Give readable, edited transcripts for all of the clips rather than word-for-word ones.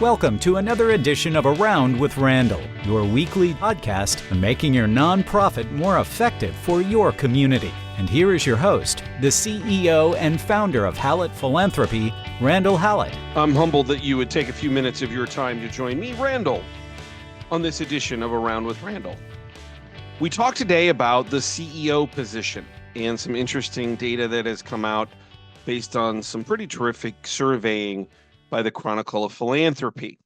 Welcome to another edition of Around with Randall, your weekly podcast on making your nonprofit more effective for your community. And here is your host, the CEO and founder of Hallett Philanthropy, Randall Hallett. I'm humbled that you would take a few minutes of your time to join me, Randall, on this edition of Around with Randall. We talk today about the CEO position and some interesting data that has come out based on some pretty terrific surveying by the Chronicle of Philanthropy.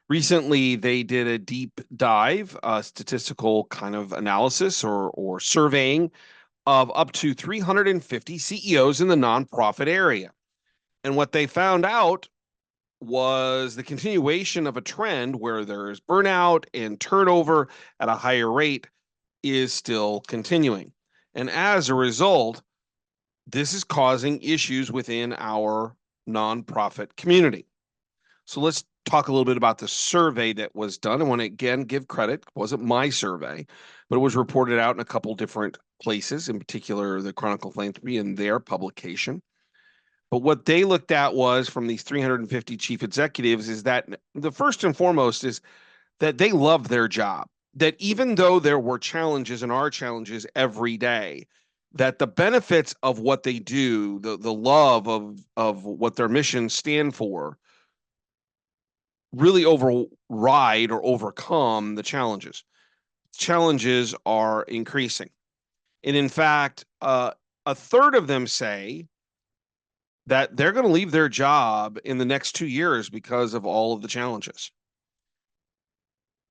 Recently, they did a deep dive, statistical kind of analysis or surveying of up to 350 CEOs in the nonprofit area. And what they found out was the continuation of a trend where there's burnout and turnover at a higher rate is still continuing. And as a result, this is causing issues within our nonprofit community. So let's talk a little bit about the survey that was done. I want to again give credit. It wasn't my survey, but it was reported out in a couple different places, in particular the Chronicle of Philanthropy in their publication. But what they looked at was from these 350 chief executives is that the first and foremost is that they loved their job, that even though there were challenges and are challenges every day, that the benefits of what they do, the love of what their missions stand for, really override or overcome the challenges. Challenges are increasing. And in fact, a third of them say that they're going to leave their job in the next 2 years because of all of the challenges.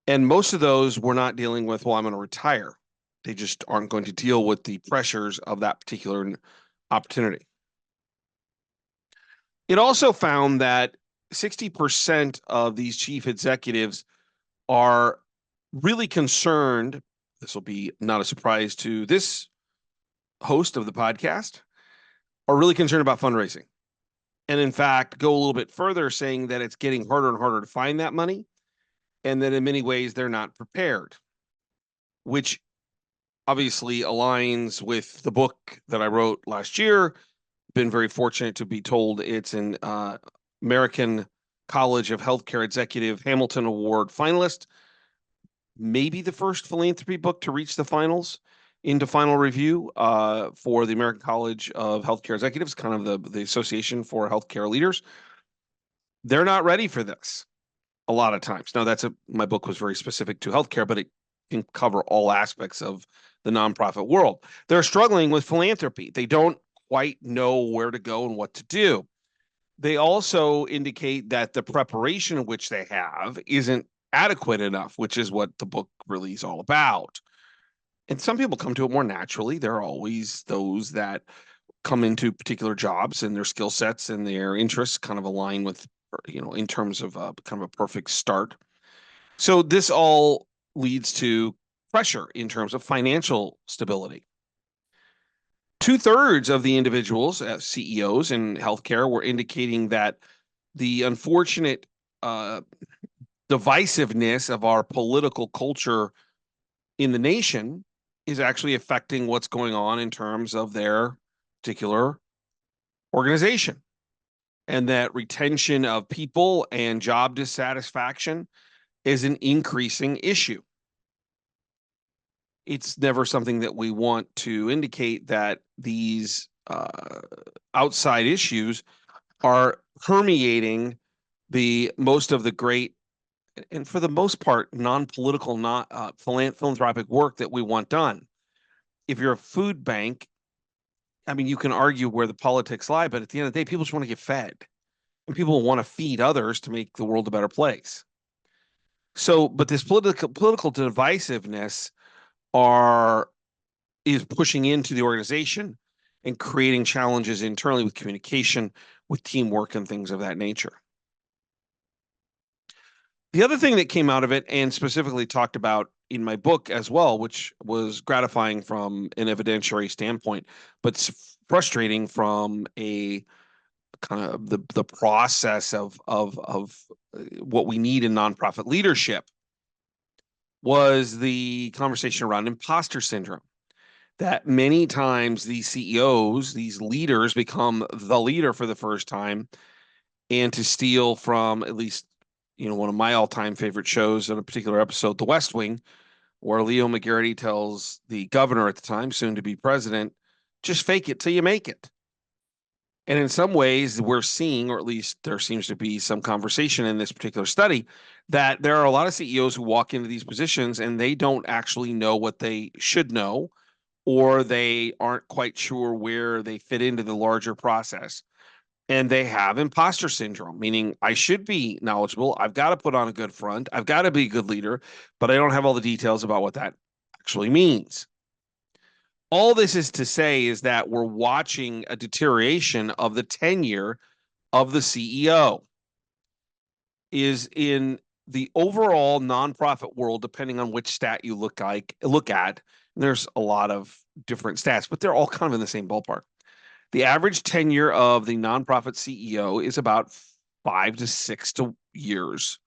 And most of those were not dealing with, well, I'm going to retire. They just aren't going to deal with the pressures of that particular opportunity. It also found that 60% of these chief executives are really concerned. This will be not a surprise to this host of the podcast, are really concerned about fundraising. And in fact, go a little bit further, saying that it's getting harder and harder to find that money, and that in many ways they're not prepared, which obviously aligns with the book that I wrote last year. Been very fortunate to be told it's an American College of Healthcare Executive Hamilton Award finalist, maybe the first philanthropy book to reach the finals into final review for the American College of Healthcare Executives, kind of the Association for Healthcare Leaders. They're not ready for this a lot of times. Now, my book was very specific to healthcare, but it can cover all aspects of the nonprofit world. They're struggling with philanthropy. They don't quite know where to go and what to do. They also indicate that the preparation which they have isn't adequate enough, which is what the book really is all about. And some people come to it more naturally. There are always those that come into particular jobs and their skill sets and their interests kind of align with, in terms of kind of a perfect start. So this all leads to pressure in terms of financial stability. 2/3 of the individuals, CEOs in healthcare, were indicating that the unfortunate divisiveness of our political culture in the nation is actually affecting what's going on in terms of their particular organization, and that retention of people and job dissatisfaction is an increasing issue. It's never something that we want to indicate that these outside issues are permeating most of the great, and for the most part, non-political, philanthropic work that we want done. If you're a food bank, I mean, you can argue where the politics lie, but at the end of the day, people just want to get fed, and people want to feed others to make the world a better place. So, but this political divisiveness is pushing into the organization and creating challenges internally with communication, with teamwork, and things of that nature. The other thing that came out of it, and specifically talked about in my book as well, which was gratifying from an evidentiary standpoint, but frustrating from a kind of the process of what we need in nonprofit leadership, was the conversation around imposter syndrome. That many times these CEOs, these leaders, become the leader for the first time, and to steal from at least one of my all-time favorite shows in a particular episode, The West Wing, where Leo McGarity tells the governor at the time, soon to be president, just fake it till you make it. And in some ways, we're seeing, or at least there seems to be some conversation in this particular study, that there are a lot of CEOs who walk into these positions and they don't actually know what they should know, or they aren't quite sure where they fit into the larger process. And they have imposter syndrome, meaning I should be knowledgeable. I've got to put on a good front. I've got to be a good leader, but I don't have all the details about what that actually means. All this is to say is that we're watching a deterioration of the tenure of the CEO. Is in the overall nonprofit world, depending on which stat you look at, there's a lot of different stats, but they're all kind of in the same ballpark. The average tenure of the nonprofit CEO is about 5 to 6 years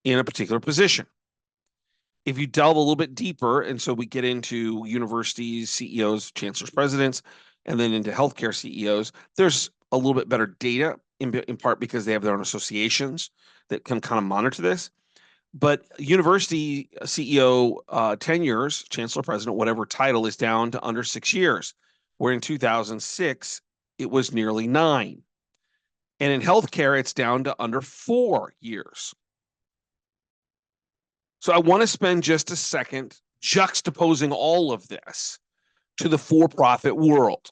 in a particular position. If you delve a little bit deeper, and so we get into universities, CEOs, chancellors, presidents, and then into healthcare CEOs, there's a little bit better data in part because they have their own associations that can kind of monitor this. But university CEO tenures, chancellor, president, whatever title, is down to under 6 years, where in 2006, it was nearly 9. And in healthcare, it's down to under 4 years. So I want to spend just a second juxtaposing all of this to the for-profit world.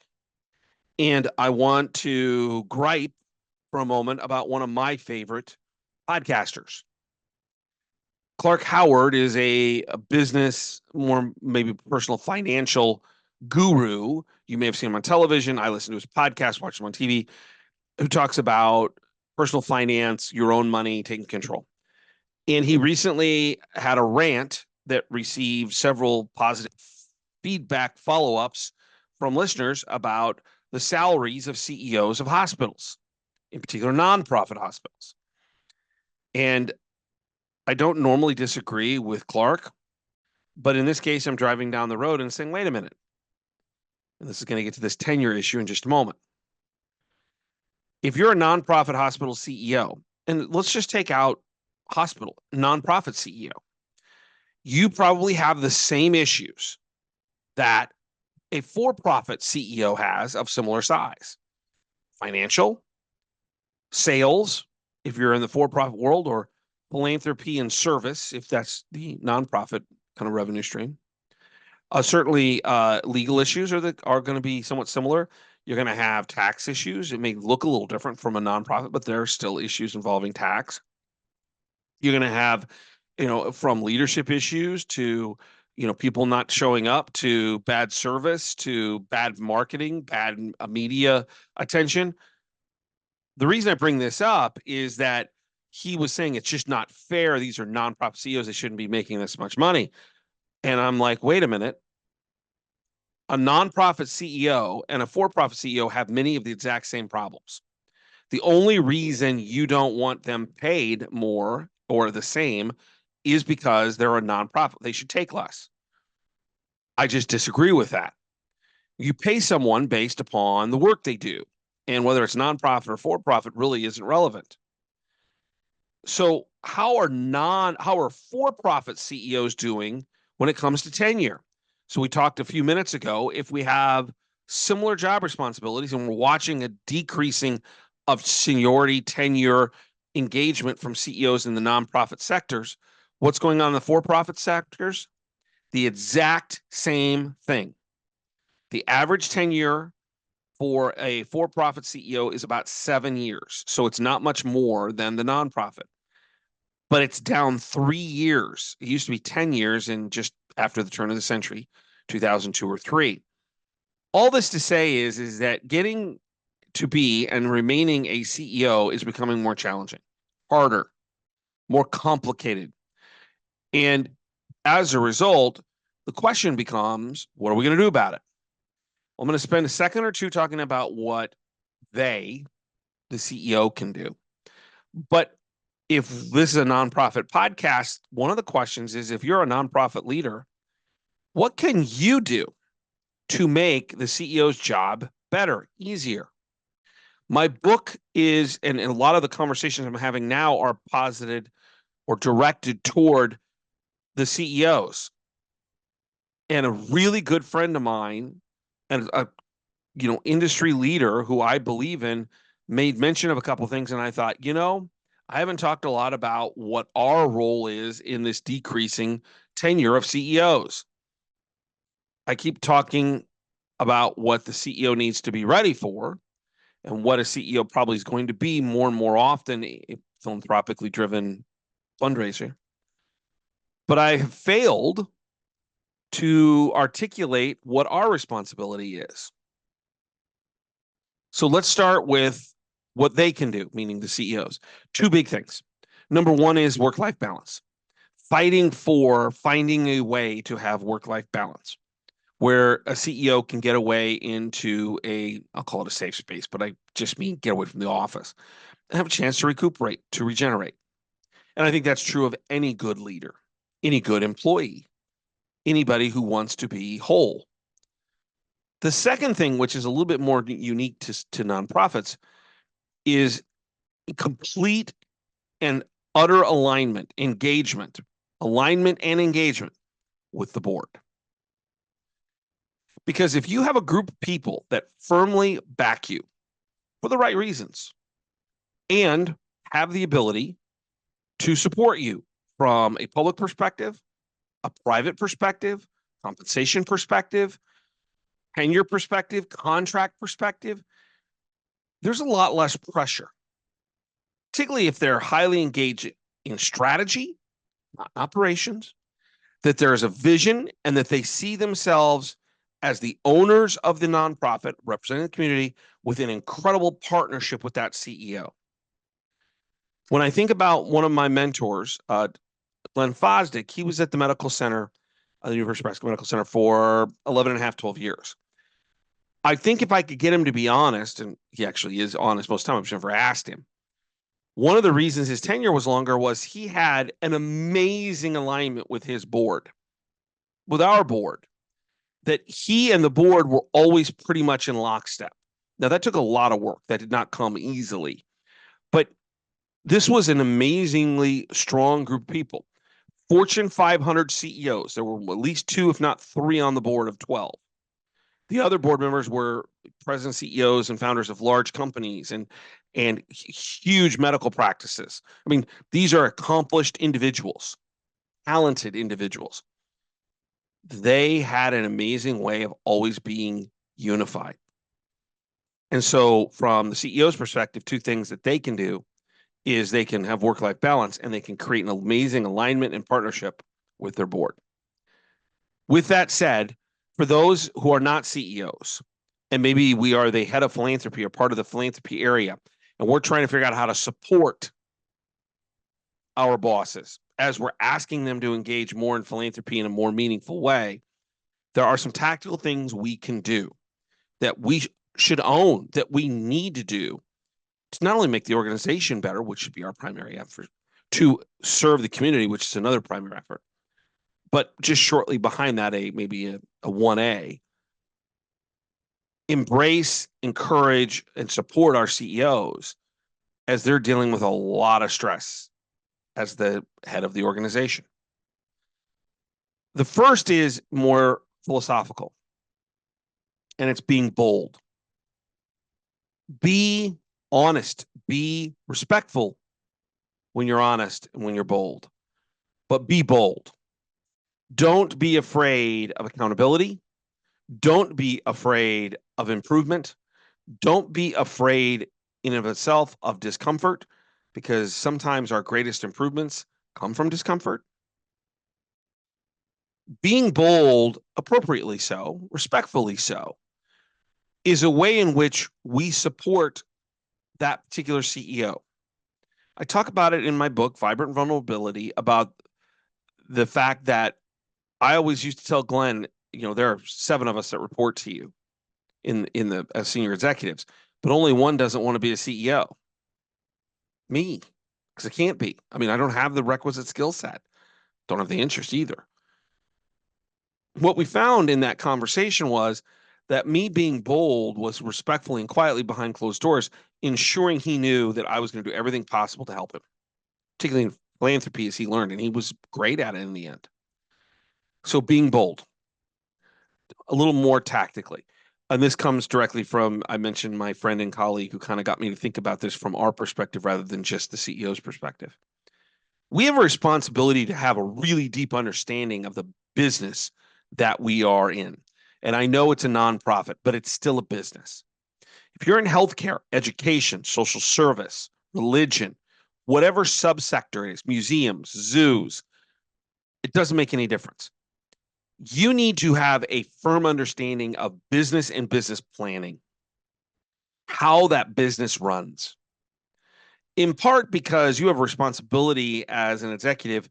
And I want to gripe for a moment about one of my favorite podcasters. Clark Howard is a business, more maybe personal financial guru. You may have seen him on television. I listen to his podcast, watch him on TV, who talks about personal finance, your own money, taking control. And he recently had a rant that received several positive feedback follow-ups from listeners about the salaries of CEOs of hospitals, in particular nonprofit hospitals. And I don't normally disagree with Clark, but in this case, I'm driving down the road and saying, wait a minute. And this is going to get to this tenure issue in just a moment. If you're a nonprofit hospital CEO, and let's just take out hospital, nonprofit CEO, you probably have the same issues that a for-profit CEO has of similar size. Financial, sales, if you're in the for-profit world, or philanthropy and service, if that's the nonprofit kind of revenue stream. Certainly, legal issues are going to be somewhat similar. You're going to have tax issues. It may look a little different from a nonprofit, but there are still issues involving tax. You're going to have, from leadership issues to, people not showing up, to bad service, to bad marketing, bad media attention. The reason I bring this up is that he was saying it's just not fair. These are nonprofit CEOs. They shouldn't be making this much money. And I'm like, wait a minute. A nonprofit CEO and a for-profit CEO have many of the exact same problems. The only reason you don't want them paid more or the same is because they're a nonprofit. They should take less. I just disagree with that. You pay someone based upon the work they do, and whether it's nonprofit or for-profit really isn't relevant. So how are for-profit CEOs doing when it comes to tenure? So we talked a few minutes ago, if we have similar job responsibilities and we're watching a decreasing of seniority, tenure, engagement from CEOs in the nonprofit sectors, what's going on in the for-profit sectors? The exact same thing. The average tenure for a for-profit CEO is about 7 years. So it's not much more than the nonprofit. But it's down 3 years. It used to be 10 years in just after the turn of the century, 2002 or 3. All this to say is that getting to be and remaining a CEO is becoming more challenging, harder, more complicated. And as a result, the question becomes, what are we going to do about it? I'm going to spend a second or two talking about what the CEO, can do. But if this is a nonprofit podcast, one of the questions is, if you're a nonprofit leader, what can you do to make the CEO's job better, easier? My book is, and a lot of the conversations I'm having now are posited or directed toward the CEOs. And a really good friend of mine and a industry leader who I believe in made mention of a couple of things, and I thought, I haven't talked a lot about what our role is in this decreasing tenure of CEOs. I keep talking about what the CEO needs to be ready for and what a CEO probably is going to be more and more often, a philanthropically driven fundraiser. But I have failed to articulate what our responsibility is. So let's start with what they can do, meaning the CEOs. Two big things. Number one is work-life balance. Finding a way to have work-life balance where a CEO can get away into I'll call it a safe space, but I just mean get away from the office and have a chance to recuperate, to regenerate. And I think that's true of any good leader, any good employee, anybody who wants to be whole. The second thing, which is a little bit more unique to nonprofits, is complete and utter alignment and engagement with the board. Because if you have a group of people that firmly back you for the right reasons and have the ability to support you from a public perspective, a private perspective, compensation perspective, tenure perspective, contract perspective, there's a lot less pressure, particularly if they're highly engaged in strategy, not operations, that there's a vision and that they see themselves as the owners of the nonprofit, representing the community with an incredible partnership with that CEO. When I think about one of my mentors, Glenn Fosdick, he was at the medical center, the University of Nebraska Medical Center for 11 and a half, 12 years. I think if I could get him to be honest, and he actually is honest most of the time, I've just never asked him. One of the reasons his tenure was longer was he had an amazing alignment with his board, with our board, that he and the board were always pretty much in lockstep. Now, that took a lot of work. That did not come easily. But this was an amazingly strong group of people. Fortune 500 CEOs. There were at least 2, if not 3 on the board of 12. The other board members were president CEOs and founders of large companies and huge medical practices. I mean, these are accomplished individuals, talented individuals. They had an amazing way of always being unified. And so from the CEO's perspective, 2 things that they can do is they can have work-life balance and they can create an amazing alignment and partnership with their board. With that said, for those who are not CEOs, and maybe we are the head of philanthropy or part of the philanthropy area, and we're trying to figure out how to support our bosses as we're asking them to engage more in philanthropy in a more meaningful way, there are some tactical things we can do that we should own, that we need to do to not only make the organization better, which should be our primary effort, to serve the community, which is another primary effort. But just shortly behind that, maybe a 1A, embrace, encourage, and support our CEOs as they're dealing with a lot of stress as the head of the organization. The first is more philosophical, and it's being bold. Be honest, be respectful when you're honest and when you're bold, but be bold. Don't be afraid of accountability. Don't be afraid of improvement. Don't be afraid in and of itself of discomfort, because sometimes our greatest improvements come from discomfort. Being bold, appropriately so, respectfully so, is a way in which we support that particular CEO. I talk about it in my book, Vibrant Vulnerability, about the fact that I always used to tell Glenn, there are 7 of us that report to you as senior executives, but only one doesn't want to be a CEO. Me, because I can't be. I mean, I don't have the requisite skill set. Don't have the interest either. What we found in that conversation was that me being bold was respectfully and quietly behind closed doors ensuring he knew that I was going to do everything possible to help him, particularly in philanthropy, as he learned, and he was great at it in the end. So being bold, a little more tactically. And this comes directly from, I mentioned my friend and colleague who kind of got me to think about this from our perspective rather than just the CEO's perspective. We have a responsibility to have a really deep understanding of the business that we are in. And I know it's a nonprofit, but it's still a business. If you're in healthcare, education, social service, religion, whatever subsector it is, museums, zoos, it doesn't make any difference. You need to have a firm understanding of business and business planning, how that business runs. In part because you have a responsibility as an executive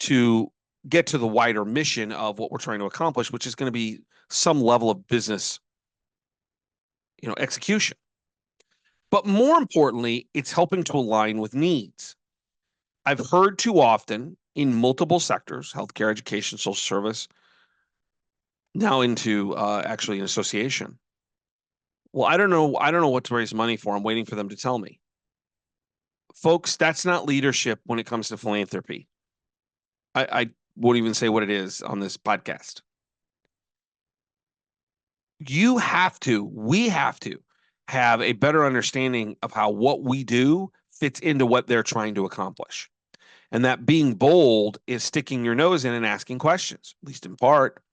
to get to the wider mission of what we're trying to accomplish, which is going to be some level of business, execution. But more importantly, it's helping to align with needs. I've heard too often in multiple sectors, healthcare, education, social service, now into actually an association. Well, I don't know what to raise money for. I'm waiting for them to tell me. Folks, that's not leadership when it comes to philanthropy. I won't even say what it is on this podcast. We have to have a better understanding of how what we do fits into what they're trying to accomplish. And that being bold is sticking your nose in and asking questions, at least in part.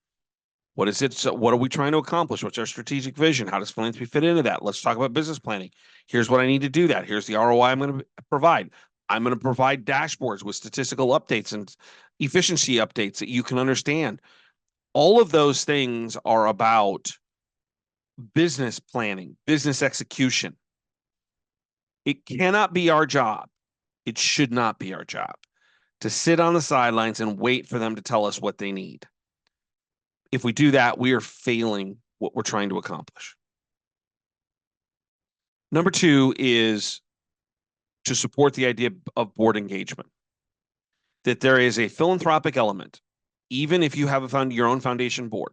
What is it? So what are we trying to accomplish? What's our strategic vision? How does philanthropy fit into that? Let's talk about business planning. Here's what I need to do that. Here's the ROI I'm going to provide. I'm going to provide dashboards with statistical updates and efficiency updates that you can understand. All of those things are about business planning, business execution. It cannot be our job. It should not be our job to sit on the sidelines and wait for them to tell us what they need. If we do that, we are failing what we're trying to accomplish. Number 2 is to support the idea of board engagement, that there is a philanthropic element, even if you have your own foundation board.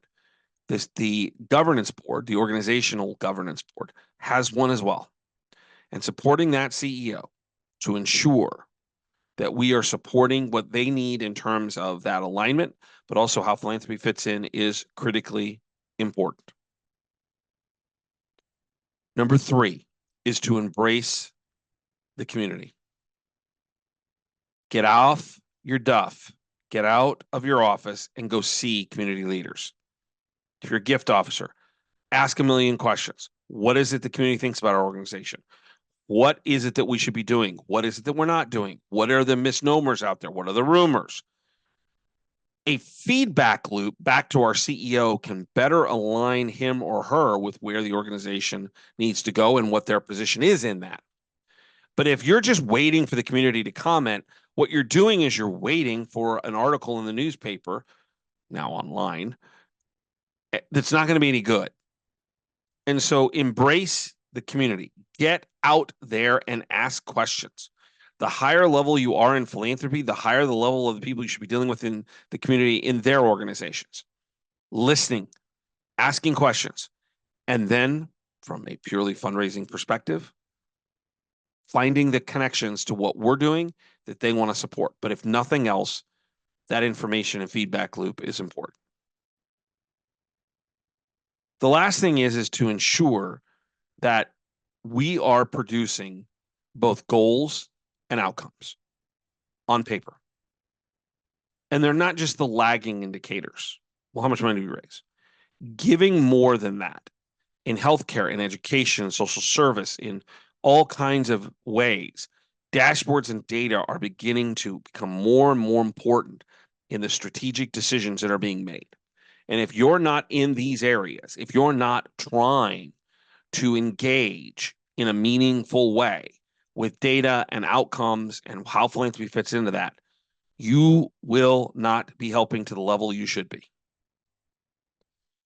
The governance board, the organizational governance board, has one as well. And supporting that CEO to ensure that we are supporting what they need in terms of that alignment, but also how philanthropy fits in is critically important. Number 3 is to embrace the community. Get off your duff, get out of your office and go see community leaders. If you're a gift officer, ask a million questions. What is it the community thinks about our organization? What is it that we should be doing? What is it that we're not doing? What are the misnomers out there? What are the rumors? A feedback loop back to our CEO can better align him or her with where the organization needs to go and what their position is in that. But if you're just waiting for the community to comment, what you're doing is you're waiting for an article in the newspaper, now online, that's not going to be any good. And so embrace the community. Get out there and ask questions. The higher level you are in philanthropy, the higher the level of the people you should be dealing with in the community, in their organizations. Listening, asking questions, and then from a purely fundraising perspective, finding the connections to what we're doing that they want to support. But if nothing else, that information and feedback loop is important. The last thing is to ensure that we are producing both goals and outcomes on paper. And they're not just the lagging indicators. Well, how much money do we raise? Giving more than that in healthcare, in education, social service, in all kinds of ways. Dashboards and data are beginning to become more and more important in the strategic decisions that are being made. And if you're not in these areas, if you're not trying to engage in a meaningful way with data and outcomes and how philanthropy fits into that, you will not be helping to the level you should be.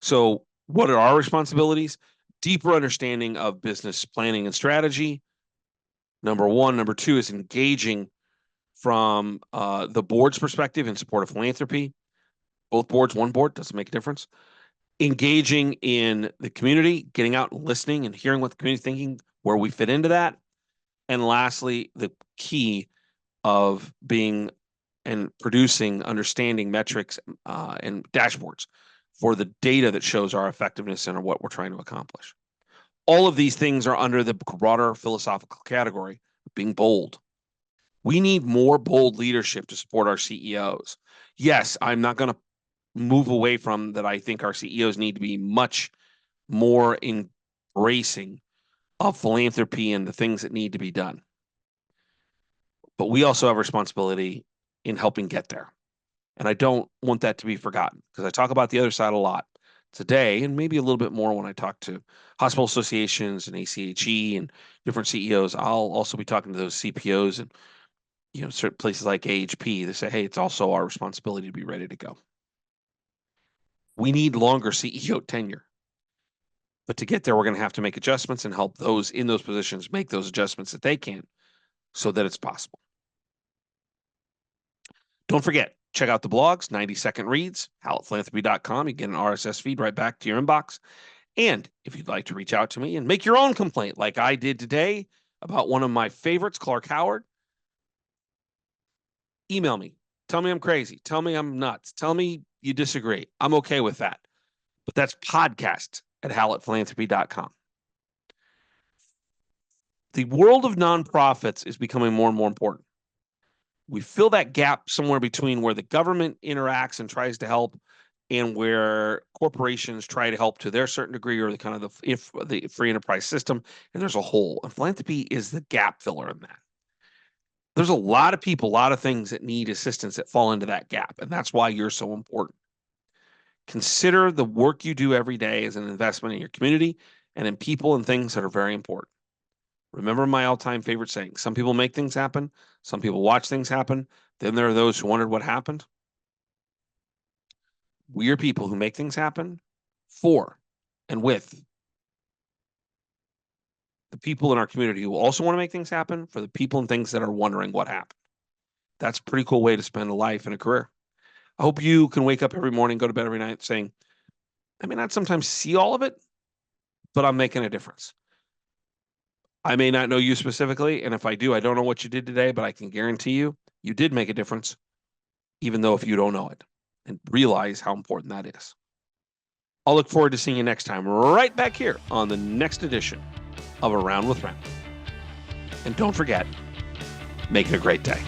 So what are our responsibilities? Deeper understanding of business planning and strategy. Number 1. Number 2 is engaging from the board's perspective in support of philanthropy. Both boards, one board, doesn't make a difference. Engaging in the community, getting out and listening and hearing what the community is thinking, where we fit into that. And lastly, the key of being and producing understanding metrics and dashboards for the data that shows our effectiveness and what we're trying to accomplish. All of these things are under the broader philosophical category of being bold. We need more bold leadership to support our CEOs. Yes, I'm not going to move away from that. I think our CEOs need to be much more embracing of philanthropy and the things that need to be done. But we also have responsibility in helping get there. And I don't want that to be forgotten, because I talk about the other side a lot today, and maybe a little bit more when I talk to hospital associations and ACHE and different CEOs. I'll also be talking to those CPOs and certain places like AHP. They say, hey, it's also our responsibility to be ready to go. We need longer CEO tenure. But to get there, we're going to have to make adjustments and help those in those positions make those adjustments that they can so that it's possible. Don't forget, check out the blogs, 90-second reads, hallettphilanthropy.com. You get an RSS feed right back to your inbox. And if you'd like to reach out to me and make your own complaint like I did today about one of my favorites, Clark Howard, email me. Tell me I'm crazy. Tell me I'm nuts. Tell me you disagree. I'm okay with that. But that's podcast@hallettphilanthropy.com. The world of nonprofits is becoming more and more important. We fill that gap somewhere between where the government interacts and tries to help and where corporations try to help to their certain degree, or the kind of the free enterprise system. And there's a hole. And philanthropy is the gap filler in that. There's a lot of people, a lot of things that need assistance that fall into that gap. And that's why you're so important. Consider the work you do every day as an investment in your community and in people and things that are very important. Remember my all-time favorite saying, some people make things happen, some people watch things happen, then there are those who wondered what happened. We are people who make things happen for and with the people in our community who also want to make things happen for the people and things that are wondering what happened. That's a pretty cool way to spend a life and a career. I hope you can wake up every morning, go to bed every night saying, I may not sometimes see all of it, but I'm making a difference. I may not know you specifically, and if I do, I don't know what you did today, but I can guarantee you, you did make a difference, even though if you don't know it, and realize how important that is. I'll look forward to seeing you next time, right back here on the next edition of Around with Randall. And don't forget, make it a great day.